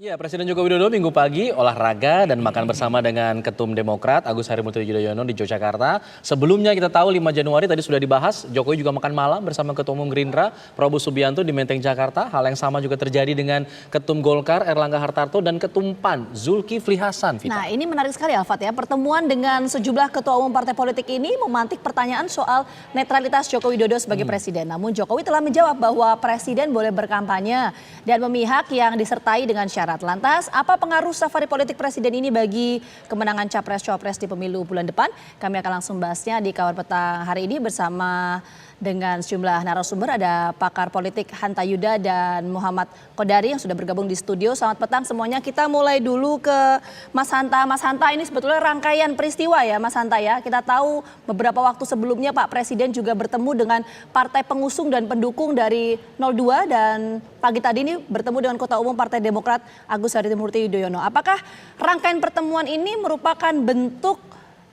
Ya, Presiden Joko Widodo Minggu pagi olahraga dan makan bersama dengan Ketum Demokrat Agus Harimurti Yudhoyono di Yogyakarta. Sebelumnya kita tahu 5 Januari tadi sudah dibahas, Jokowi juga makan malam bersama Ketua Umum Gerindra Prabowo Subianto di Menteng, Jakarta. Hal yang sama juga terjadi dengan Ketum Golkar Erlangga Hartarto dan Ketum PAN Zulkifli Hasan. Vita. Nah, ini menarik sekali Alfat ya. Pertemuan dengan sejumlah ketua umum partai politik ini memantik pertanyaan soal netralitas Joko Widodo sebagai presiden. Namun Jokowi telah menjawab bahwa presiden boleh berkampanye dan memihak yang disertai dengan syarat. Lantas, apa pengaruh safari politik presiden ini bagi kemenangan Capres-Cawapres di pemilu bulan depan? Kami akan langsung bahasnya di Kawar Petang hari ini bersama dengan sejumlah narasumber. Ada pakar politik Hanta Yuda dan Muhammad Kodari yang sudah bergabung di studio. Selamat petang semuanya. Kita mulai dulu ke Mas Hanta. Mas Hanta, ini sebetulnya rangkaian peristiwa ya Mas Hanta ya. Kita tahu beberapa waktu sebelumnya Pak Presiden juga bertemu dengan partai pengusung dan pendukung dari 02 dan pagi tadi ini bertemu dengan Ketua Umum Partai Demokrat Agus Harimurti Yudhoyono. Apakah rangkaian pertemuan ini merupakan bentuk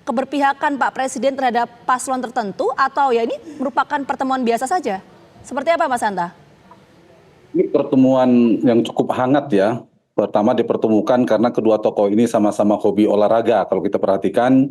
keberpihakan Pak Presiden terhadap paslon tertentu atau ya ini merupakan pertemuan biasa saja? Seperti apa Mas Hanta? Ini pertemuan yang cukup hangat ya. Pertama dipertemukan karena kedua tokoh ini sama-sama hobi olahraga kalau kita perhatikan.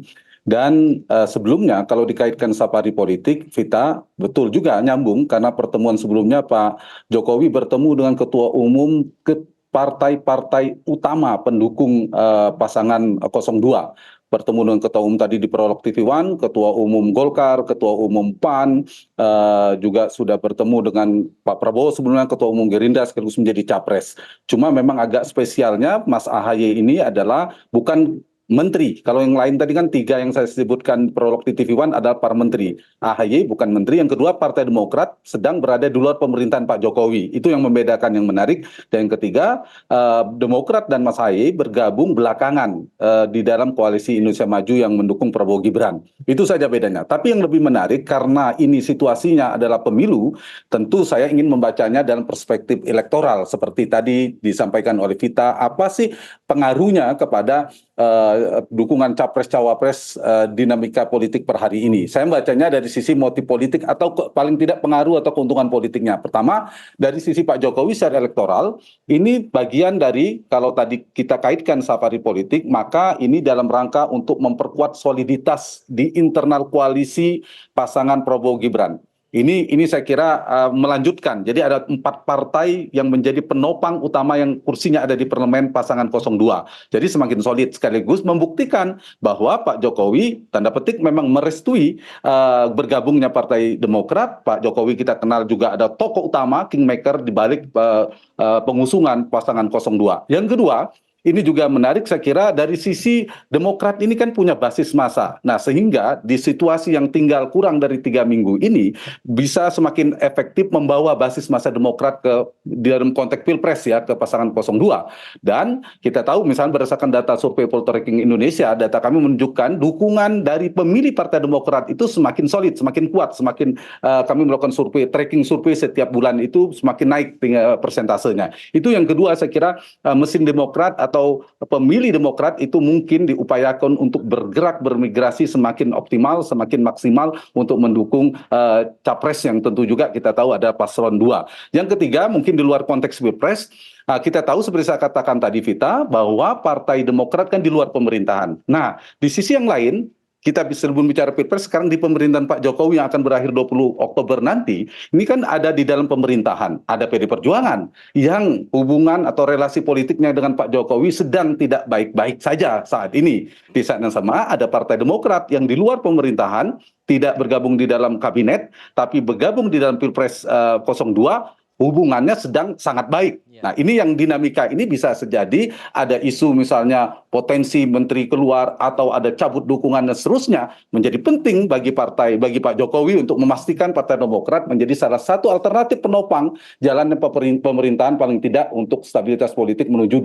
Dan sebelumnya kalau dikaitkan safari politik, Vita, betul juga nyambung karena pertemuan sebelumnya Pak Jokowi bertemu dengan ketua umum ke partai-partai utama pendukung pasangan 02. Bertemu dengan ketua umum tadi di Prolog TV One, ketua umum Golkar, ketua umum PAN, juga sudah bertemu dengan Pak Prabowo sebelumnya ketua umum Gerindra sekaligus menjadi capres. Cuma memang agak spesialnya Mas AHY ini adalah bukan menteri. Kalau yang lain tadi kan 3 yang saya sebutkan Prolog di TV One adalah para menteri. AHY bukan menteri. Yang kedua Partai Demokrat sedang berada di luar pemerintahan Pak Jokowi. Itu yang membedakan yang menarik. Dan yang ketiga Demokrat dan Mas AHY bergabung belakangan di dalam koalisi Indonesia Maju yang mendukung Prabowo Gibran. Itu saja bedanya. Tapi yang lebih menarik karena ini situasinya adalah pemilu, tentu saya ingin membacanya dalam perspektif elektoral. Seperti tadi disampaikan oleh Vita, apa sih pengaruhnya kepada dukungan capres-cawapres dinamika politik per hari ini. Saya membacanya dari sisi motif politik atau paling tidak pengaruh atau keuntungan politiknya. Pertama, dari sisi Pak Jokowi secara elektoral, ini bagian dari kalau tadi kita kaitkan safari politik, maka ini dalam rangka untuk memperkuat soliditas di internal koalisi pasangan Prabowo Gibran. Ini saya kira melanjutkan. Jadi ada 4 partai yang menjadi penopang utama yang kursinya ada di parlemen pasangan 02. Jadi semakin solid sekaligus membuktikan bahwa Pak Jokowi tanda petik memang merestui bergabungnya Partai Demokrat. Pak Jokowi kita kenal juga ada tokoh utama kingmaker di balik pengusungan pasangan 02. Yang kedua, ini juga menarik saya kira dari sisi Demokrat ini kan punya basis massa. Nah sehingga di situasi yang tinggal kurang dari 3 minggu ini bisa semakin efektif membawa basis massa Demokrat ke dalam konteks Pilpres ya ke pasangan 02. Dan kita tahu misalnya berdasarkan data survei Poltreking Indonesia, data kami menunjukkan dukungan dari pemilih Partai Demokrat itu semakin solid, semakin kuat, semakin kami melakukan survei, tracking survei setiap bulan itu semakin naik persentasenya. Itu yang kedua saya kira mesin Demokrat atau pemilih Demokrat itu mungkin diupayakan untuk bergerak bermigrasi semakin optimal, semakin maksimal untuk mendukung capres yang tentu juga kita tahu ada paslon 2. Yang ketiga mungkin di luar konteks Pilpres, kita tahu seperti saya katakan tadi Vita bahwa Partai Demokrat kan di luar pemerintahan. Nah di sisi yang lain kita sebelum bicara Pilpres sekarang di pemerintahan Pak Jokowi yang akan berakhir 20 Oktober nanti, ini kan ada di dalam pemerintahan, ada PD Perjuangan yang hubungan atau relasi politiknya dengan Pak Jokowi sedang tidak baik-baik saja saat ini. Di saat yang sama ada Partai Demokrat yang di luar pemerintahan, tidak bergabung di dalam kabinet, tapi bergabung di dalam Pilpres 02, hubungannya sedang sangat baik. Nah ini yang dinamika ini bisa terjadi ada isu misalnya potensi menteri keluar atau ada cabut dukungan dan seterusnya menjadi penting bagi Pak Jokowi untuk memastikan Partai Demokrat menjadi salah satu alternatif penopang jalannya pemerintahan paling tidak untuk stabilitas politik menuju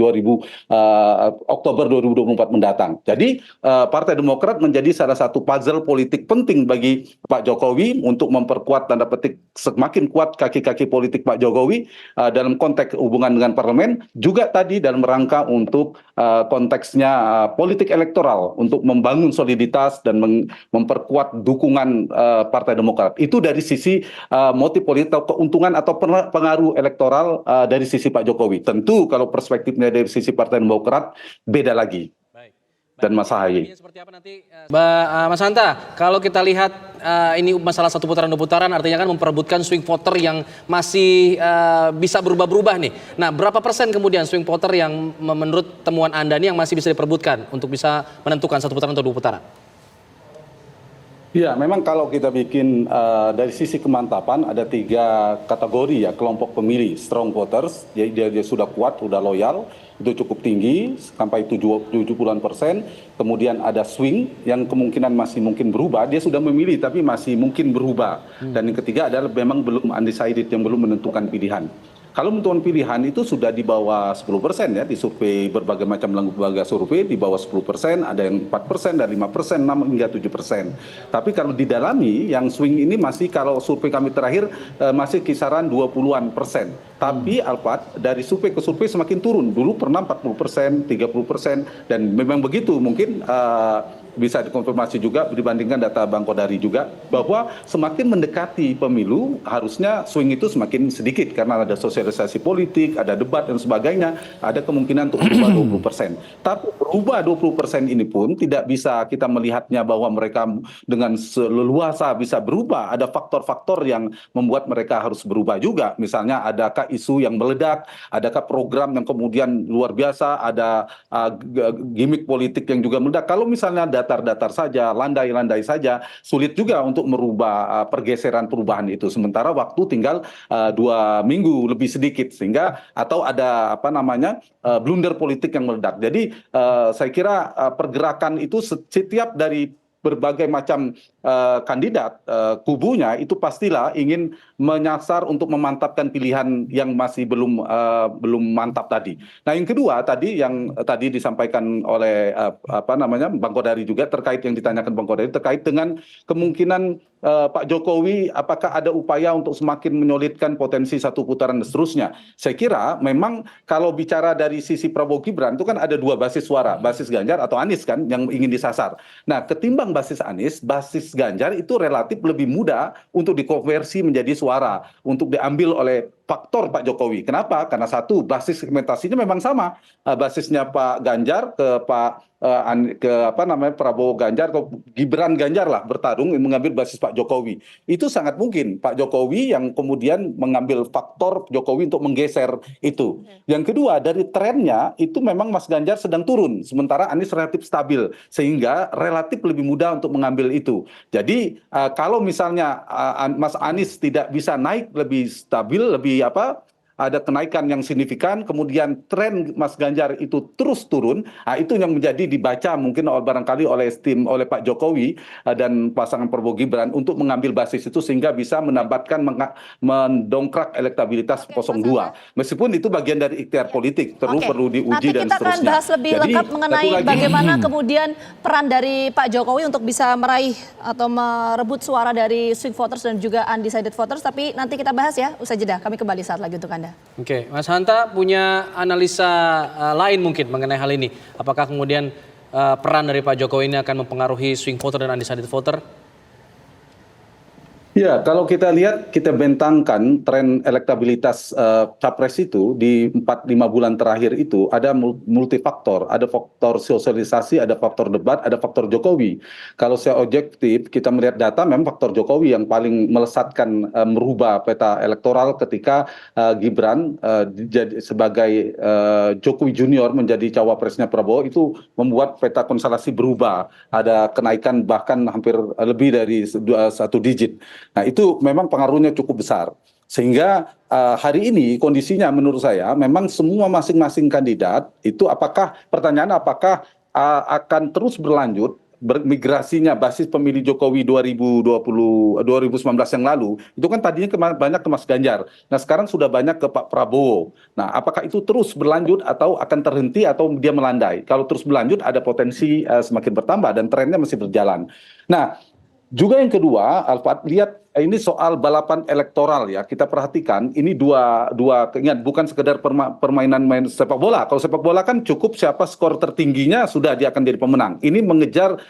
Oktober 2024 mendatang. Jadi Partai Demokrat menjadi salah satu puzzle politik penting bagi Pak Jokowi untuk memperkuat tanda petik semakin kuat kaki-kaki politik Pak Jokowi dalam konteks hubungan dengan parlemen, juga tadi dalam rangka untuk konteksnya politik elektoral, untuk membangun soliditas dan memperkuat dukungan Partai Demokrat. Itu dari sisi motif politik atau keuntungan atau pengaruh elektoral dari sisi Pak Jokowi. Tentu kalau perspektifnya dari sisi Partai Demokrat beda lagi. Dan Mas Ahaye. Seperti apa nanti, Mas Hanta, kalau kita lihat ini masalah satu putaran dua putaran, artinya kan memperebutkan swing voter yang masih bisa berubah-berubah nih. Nah, berapa persen kemudian swing voter yang menurut temuan Anda nih yang masih bisa diperebutkan untuk bisa menentukan satu putaran atau dua putaran? Ya, memang kalau kita bikin dari sisi kemantapan ada 3 kategori ya, kelompok pemilih strong voters, dia sudah kuat, sudah loyal, itu cukup tinggi sampai 70-an%. Kemudian ada swing yang kemungkinan masih mungkin berubah, dia sudah memilih tapi masih mungkin berubah. Dan yang ketiga adalah memang belum undecided, yang belum menentukan pilihan. Kalau menentukan pilihan itu sudah di bawah 10% ya, di survei berbagai macam lembaga survei di bawah 10%, ada yang 4%, dan 5%, 6 hingga 7%. Tapi kalau didalami, yang swing ini masih, kalau survei kami terakhir masih kisaran 20-an%. Tapi Alfat, dari survei ke survei semakin turun. Dulu pernah 40%, 30%, dan memang begitu. Mungkin bisa dikonfirmasi juga dibandingkan data Bang Kodari juga, bahwa semakin mendekati pemilu harusnya swing itu semakin sedikit karena ada sosialisasi politik, ada debat dan sebagainya, ada kemungkinan untuk berubah 20%. Tapi berubah 20% ini pun tidak bisa kita melihatnya bahwa mereka dengan leluasa bisa berubah. Ada faktor-faktor yang membuat mereka harus berubah juga. Misalnya adakah isu yang meledak, adakah program yang kemudian luar biasa, ada gimmick politik yang juga meledak. Kalau misalnya datar-datar saja, landai-landai saja, sulit juga untuk merubah pergeseran perubahan itu. Sementara waktu tinggal 2 minggu lebih sedikit, sehingga atau ada blunder politik yang meledak. Jadi saya kira pergerakan itu setiap dari berbagai macam kandidat kubunya itu pastilah ingin menyasar untuk memantapkan pilihan yang masih belum mantap tadi. Nah, yang kedua tadi yang tadi disampaikan oleh Bang Kodari juga, terkait yang ditanyakan Bang Kodari terkait dengan kemungkinan Pak Jokowi apakah ada upaya untuk semakin menyolidkan potensi satu putaran dan seterusnya. Saya kira memang kalau bicara dari sisi Prabowo Gibran itu kan ada 2 basis suara, basis Ganjar atau Anies kan yang ingin disasar. Nah, ketimbang basis Anies, basis Ganjar itu relatif lebih mudah untuk dikonversi menjadi suara, untuk diambil oleh faktor Pak Jokowi. Kenapa? Karena satu, basis segmentasinya memang sama. Basisnya Pak Ganjar Prabowo Ganjar atau Gibran Ganjar lah bertarung mengambil basis Pak Jokowi. Itu sangat mungkin Pak Jokowi yang kemudian mengambil faktor Jokowi untuk menggeser itu. Yang kedua, dari trennya itu memang Mas Ganjar sedang turun, sementara Anies relatif stabil, sehingga relatif lebih mudah untuk mengambil itu. Jadi kalau misalnya Mas Anies tidak bisa naik lebih stabil, lebih ada kenaikan yang signifikan, kemudian tren Mas Ganjar itu terus turun, itu yang menjadi dibaca mungkin barangkali oleh Pak Jokowi dan pasangan Prabowo Gibran untuk mengambil basis itu sehingga bisa mendongkrak elektabilitas 02. Meskipun itu bagian dari ikhtiar politik, perlu diuji dan seterusnya. Nanti kita akan bahas lebih lengkap mengenai bagaimana kemudian peran dari Pak Jokowi untuk bisa meraih atau merebut suara dari swing voters dan juga undecided voters, tapi nanti kita bahas ya, usai jeda. Kami kembali saat lagi untuk Anda. Oke, Mas Hanta punya analisa lain mungkin mengenai hal ini. Apakah kemudian peran dari Pak Jokowi ini akan mempengaruhi swing voter dan undecided voter? Ya, kalau kita lihat, kita bentangkan tren elektabilitas capres itu di 4-5 bulan terakhir itu ada multifaktor, ada faktor sosialisasi, ada faktor debat, ada faktor Jokowi. Kalau saya objektif, kita melihat data, memang faktor Jokowi yang paling melesatkan merubah peta elektoral ketika Gibran sebagai Jokowi Junior menjadi cawapresnya Prabowo, itu membuat peta konstelasi berubah. Ada kenaikan bahkan hampir lebih dari 1 digit. Nah, itu memang pengaruhnya cukup besar. Sehingga hari ini kondisinya menurut saya memang semua masing-masing kandidat itu pertanyaan apakah akan terus berlanjut migrasinya basis pemilih Jokowi 2019 yang lalu, itu kan tadinya banyak ke Mas Ganjar. Nah, sekarang sudah banyak ke Pak Prabowo. Nah, apakah itu terus berlanjut atau akan terhenti atau dia melandai? Kalau terus berlanjut ada potensi semakin bertambah dan trennya masih berjalan. Nah, juga yang kedua, Alfat, lihat ini soal balapan elektoral ya. Kita perhatikan ini dua ingat bukan sekedar permainan main sepak bola. Kalau sepak bola kan cukup siapa skor tertingginya sudah dia akan jadi pemenang. Ini mengejar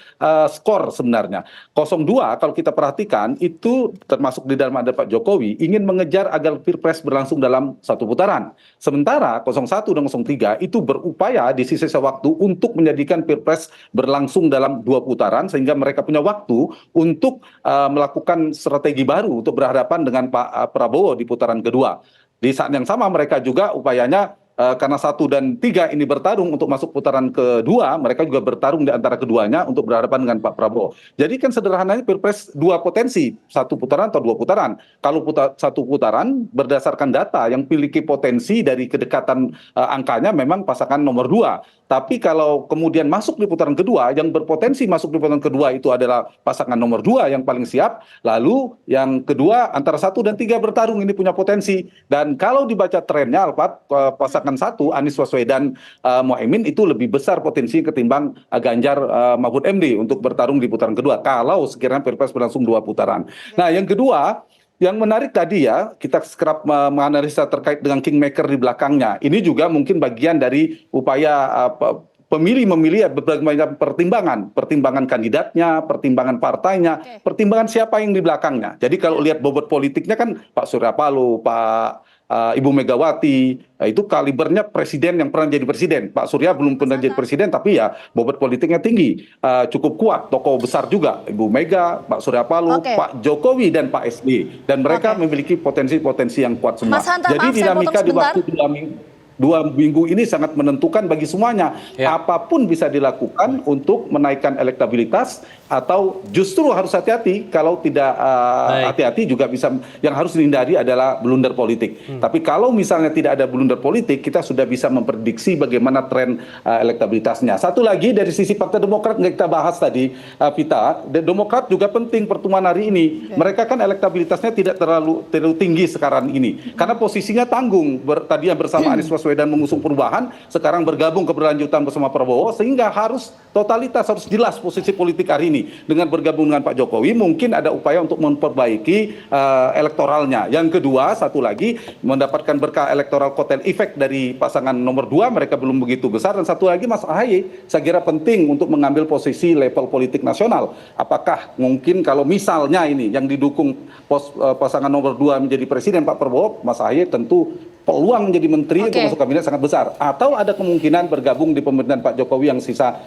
skor sebenarnya. 02 kalau kita perhatikan itu termasuk di dalam ada Pak Jokowi ingin mengejar agar Pilpres berlangsung dalam satu putaran. Sementara 01 dan 03 itu berupaya di sisa waktu untuk menjadikan Pilpres berlangsung dalam 2 putaran sehingga mereka punya waktu untuk melakukan strategi baru untuk berhadapan dengan Pak Prabowo di putaran kedua. Di saat yang sama mereka juga upayanya karena 1 dan 3 ini bertarung untuk masuk putaran kedua, mereka juga bertarung di antara keduanya untuk berhadapan dengan Pak Prabowo. Jadi kan sederhananya Pilpres 2 potensi, 1 putaran atau 2 putaran. Kalau 1 putaran berdasarkan data yang memiliki potensi dari kedekatan angkanya memang pasangan nomor 2. Tapi kalau kemudian masuk di putaran kedua, yang berpotensi masuk di putaran kedua itu adalah pasangan nomor 2 yang paling siap. Lalu yang kedua antara 1 dan 3 bertarung ini punya potensi. Dan kalau dibaca trennya Alfat, pasangan 1 Anies Baswedan Mohaimin itu lebih besar potensi ketimbang Ganjar Mahfud MD untuk bertarung di putaran kedua. Kalau sekiranya Pilpres berlangsung 2 putaran. Nah yang kedua, yang menarik tadi ya, kita kerap menganalisa terkait dengan kingmaker di belakangnya. Ini juga mungkin bagian dari upaya pemilih memilih berbagai macam pertimbangan kandidatnya, pertimbangan partainya, pertimbangan siapa yang di belakangnya. Jadi kalau lihat bobot politiknya kan Pak Surya Paloh, Pak Ibu Megawati, itu kalibernya presiden yang pernah jadi presiden. Pak Surya belum pernah jadi presiden, tapi ya bobot politiknya tinggi, cukup kuat, tokoh besar juga, Ibu Mega, Pak Surya Paloh, Pak Jokowi dan Pak SBY, dan mereka memiliki potensi-potensi yang kuat semua. Mas Hanta, jadi maaf, dinamika di waktu 2 minggu ini sangat menentukan bagi semuanya. Apapun bisa dilakukan untuk menaikkan elektabilitas atau justru harus hati-hati. Kalau tidak hati-hati juga bisa, yang harus dihindari adalah blunder politik. Tapi kalau misalnya tidak ada blunder politik, kita sudah bisa memprediksi bagaimana tren elektabilitasnya. Satu lagi dari sisi Partai Demokrat nggak kita bahas tadi, Vita, Demokrat juga penting pertemuan hari ini. Mereka kan elektabilitasnya tidak terlalu tinggi sekarang ini, karena posisinya tanggung. Tadi yang bersama Anies Baswedan mengusung perubahan, sekarang bergabung keberlanjutan bersama Prabowo, sehingga harus totalitas, harus jelas posisi politik hari ini. Dengan bergabung dengan Pak Jokowi, mungkin ada upaya untuk memperbaiki elektoralnya. Yang kedua, satu lagi, mendapatkan berkah elektoral kotel efek dari pasangan nomor 2, mereka belum begitu besar. Dan satu lagi, Mas Ahaye, saya kira penting untuk mengambil posisi level politik nasional. Apakah mungkin kalau misalnya ini yang didukung pasangan nomor 2 menjadi presiden Pak Prabowo, Mas Ahaye tentu peluang menjadi menteri untuk masuk kabinet sangat besar. Atau ada kemungkinan bergabung di pemerintahan Pak Jokowi yang sisa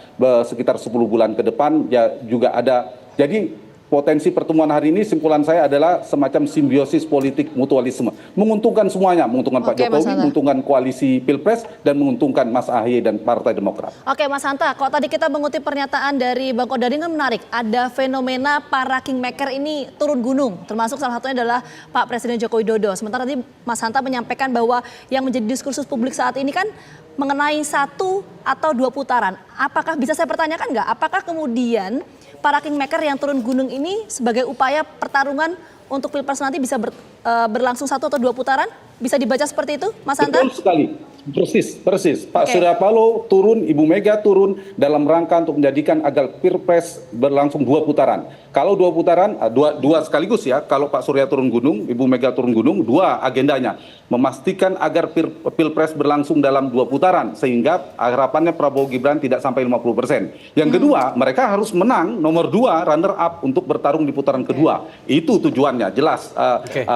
sekitar 10 bulan ke depan, ya juga ada. Jadi potensi pertemuan hari ini, simpulan saya adalah semacam simbiosis politik mutualisme. Menguntungkan semuanya, menguntungkan Pak Jokowi, menguntungkan koalisi Pilpres, dan menguntungkan Mas Ahaye dan Partai Demokrat. Oke Mas Hanta, kalau tadi kita mengutip pernyataan dari Bang Kodari kan menarik. Ada fenomena para kingmaker ini turun gunung, termasuk salah satunya adalah Pak Presiden Joko Widodo. Sementara tadi Mas Hanta menyampaikan bahwa yang menjadi diskursus publik saat ini kan mengenai 1 atau 2 putaran. Apakah bisa saya pertanyakan nggak? Apakah kemudian para kingmaker yang turun gunung ini sebagai upaya pertarungan untuk Pilpres nanti bisa berlangsung 1 atau 2 putaran? Bisa dibaca seperti itu, Mas Hanta? Betul sekali. Persis. Pak Surya Paloh turun, Ibu Mega turun dalam rangka untuk menjadikan agar Pilpres berlangsung 2 putaran. Kalau 2 putaran, dua sekaligus ya. Kalau Pak Surya turun gunung, Ibu Mega turun gunung, 2 agendanya. Memastikan agar Pilpres berlangsung dalam 2 putaran, sehingga harapannya Prabowo Gibran tidak sampai 50%. Yang kedua, mereka harus menang nomor 2 runner up untuk bertarung di putaran kedua. Itu tujuannya, jelas.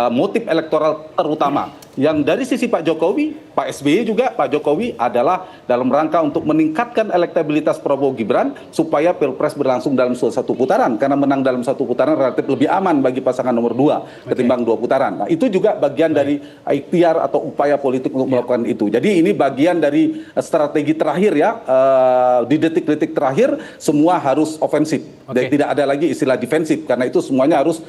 Motif elektoral terutama. Yang dari sisi Pak Jokowi, Pak SBY juga, Pak Jokowi adalah dalam rangka untuk meningkatkan elektabilitas Prabowo Gibran supaya Pilpres berlangsung dalam 1 putaran, karena menang dalam 1 putaran relatif lebih aman bagi pasangan nomor 2 ketimbang 2 putaran. Nah, itu juga bagian dari ikhtiar atau upaya politik untuk melakukan itu. Jadi ini bagian dari strategi terakhir ya, di detik-detik terakhir semua harus ofensif. Dan tidak ada lagi istilah defensif, karena itu semuanya harus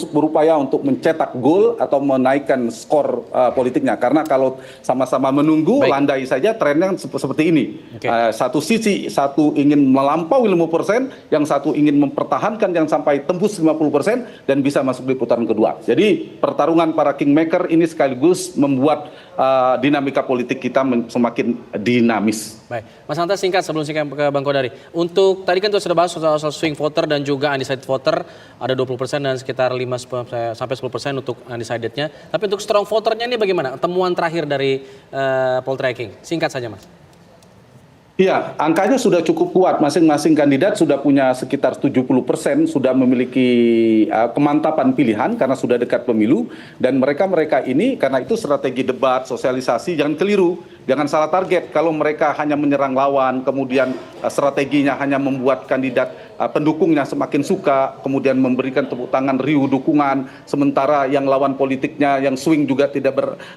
berupaya untuk mencetak gol atau menaikkan skor skor politiknya. Karena kalau sama-sama menunggu, Baik. landai saja trennya seperti ini. Oke. Satu sisi, satu ingin melampaui 50%, yang satu ingin mempertahankan yang sampai tembus 50% dan bisa masuk di putaran kedua. Jadi pertarungan para kingmaker ini sekaligus membuat dinamika politik kita semakin dinamis. Baik, Mas Hanta singkat sebelum singkat ke Bang Kodari. Untuk tadi kan sudah bahas soal swing voter dan juga undecided voter ada 20% dan sekitar 5 sampai 10% untuk undecidednya. Tapi untuk strong voternya ini bagaimana? Temuan terakhir dari poltreking. Singkat saja, Mas. Iya, angkanya sudah cukup kuat. Masing-masing kandidat sudah punya sekitar 70% sudah memiliki kemantapan pilihan karena sudah dekat pemilu. Dan mereka-mereka ini, karena itu strategi debat, sosialisasi, jangan keliru. Jangan salah target. Kalau mereka hanya menyerang lawan, kemudian strateginya hanya membuat kandidat pendukungnya semakin suka, kemudian memberikan tepuk tangan riuh dukungan, sementara yang lawan politiknya, yang swing juga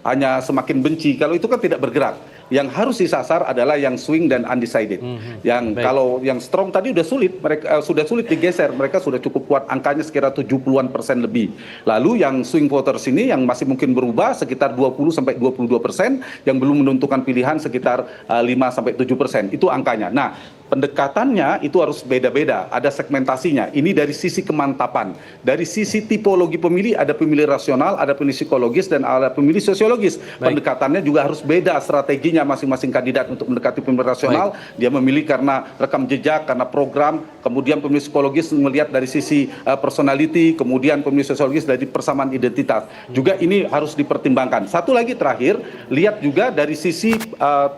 hanya semakin benci. Kalau itu kan tidak bergerak. Yang harus disasar adalah yang swing dan undecided. Yang Baik. kalau yang strong tadi sudah sulit digeser, mereka sudah cukup kuat, angkanya sekitar 70-an% lebih. Lalu yang swing voters ini yang masih mungkin berubah sekitar 20-22%, yang belum menentukan pilihan sekitar 5-7%. Itu angkanya. Nah, pendekatannya itu harus beda-beda, ada segmentasinya. Ini dari sisi kemantapan, dari sisi tipologi pemilih, ada pemilih rasional, ada pemilih psikologis, dan ada pemilih sosiologis. Baik. Pendekatannya juga harus beda strateginya masing-masing kandidat untuk mendekati pemilih rasional. Dia memilih karena rekam jejak, karena program, kemudian pemilih psikologis melihat dari sisi personality, kemudian pemilih sosiologis dari persamaan identitas. Juga ini harus dipertimbangkan. Satu lagi terakhir, lihat juga dari sisi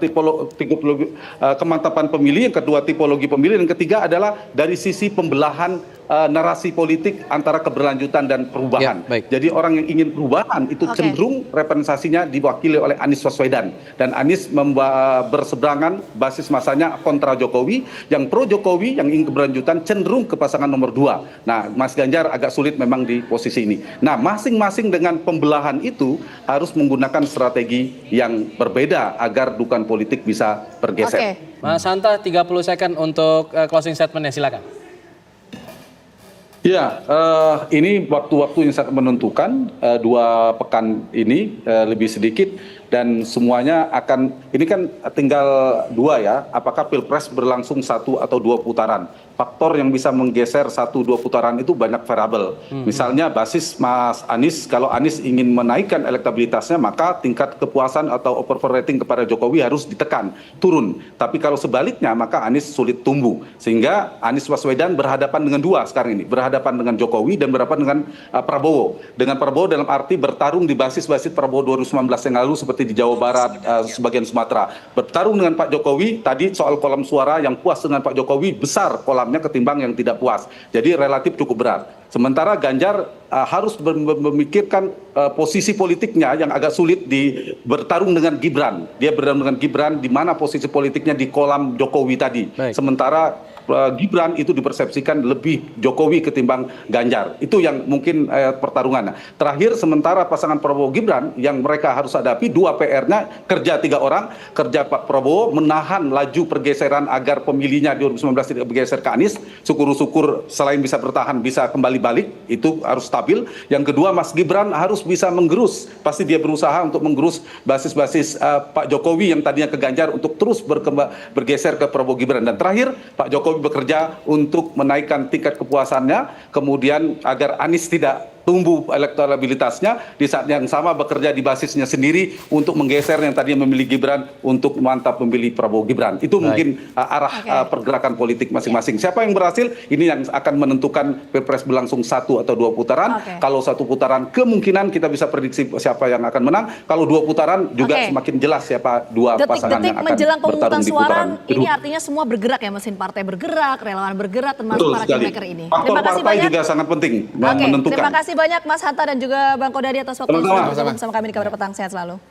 tipologi kemantapan pemilih, yang kedua tipologi pemilih, dan ketiga adalah dari sisi pembelahan narasi politik antara keberlanjutan dan perubahan. Ya, baik. Jadi orang yang ingin perubahan itu cenderung representasinya diwakili oleh Anies Baswedan, dan Anies berseberangan basis masanya kontra Jokowi. Yang pro Jokowi yang ingin keberlanjutan cenderung ke pasangan nomor 2. Nah, Mas Ganjar agak sulit memang di posisi ini. Nah, masing-masing dengan pembelahan itu harus menggunakan strategi yang berbeda agar dukungan politik bisa bergeser. Oke. Mas Hanta 30 second untuk closing statement-nya, silakan. Ya, ini waktu-waktu yang sangat menentukan, 2 pekan ini lebih sedikit, dan semuanya ini kan tinggal 2 ya, apakah Pilpres berlangsung 1 atau 2 putaran. Faktor yang bisa menggeser 1-2 putaran itu banyak variabel. Misalnya basis Mas Anies, kalau Anies ingin menaikkan elektabilitasnya, maka tingkat kepuasan atau approval rating kepada Jokowi harus ditekan, turun. Tapi kalau sebaliknya, maka Anies sulit tumbuh. Sehingga Anies Baswedan berhadapan dengan 2 sekarang ini, berhadapan dengan Jokowi dan berhadapan dengan Prabowo. Dengan Prabowo dalam arti bertarung di basis-basis Prabowo 2019 yang lalu seperti di Jawa Barat, sebagian Sumatera. Bertarung dengan Pak Jokowi, tadi soal kolam suara yang puas dengan Pak Jokowi besar kolamnya ketimbang yang tidak puas. Jadi relatif cukup berat. Sementara Ganjar harus memikirkan posisi politiknya yang agak sulit bertarung dengan Gibran. Dia bertarung dengan Gibran di mana posisi politiknya di kolam Jokowi tadi. Baik. Sementara Gibran itu dipersepsikan lebih Jokowi ketimbang Ganjar. Itu yang mungkin pertarungannya. Terakhir, sementara pasangan Prabowo Gibran yang mereka harus hadapi 2 PR-nya, kerja 3 orang, kerja Pak Prabowo menahan laju pergeseran agar pemilihnya di 2019 tidak bergeser ke Anies. Syukur-syukur selain bisa bertahan bisa kembali balik, itu harus stabil. Yang kedua, Mas Gibran harus bisa menggerus. Pasti dia berusaha untuk menggerus basis-basis Pak Jokowi yang tadinya ke Ganjar untuk terus bergeser ke Prabowo Gibran. Dan terakhir, Pak Jokowi bekerja untuk menaikkan tingkat kepuasannya, kemudian agar Anies tidak tumbuh elektabilitasnya, di saat yang sama bekerja di basisnya sendiri untuk menggeser yang tadinya memilih Gibran untuk mantap memilih Prabowo Gibran. Itu mungkin arah pergerakan politik masing-masing. Siapa yang berhasil, ini yang akan menentukan Pilpres berlangsung 1 atau 2 putaran. Kalau 1 putaran kemungkinan kita bisa prediksi siapa yang akan menang. Kalau 2 putaran juga semakin jelas siapa 2 pasangan yang akan menjelang bertarung pemungutan di suara, putaran ini artinya semua bergerak ya, mesin partai bergerak, relawan bergerak, termasuk Betul para sekali. kingmaker ini. Faktor Terima kasih partai banyak. juga sangat penting menentukan. Terima kasih banyak Mas Hanta dan juga Bang Kodari atas waktu yang sudah Sama-sama. bergabung bersama kami di Kabar Petang. Sehat selalu.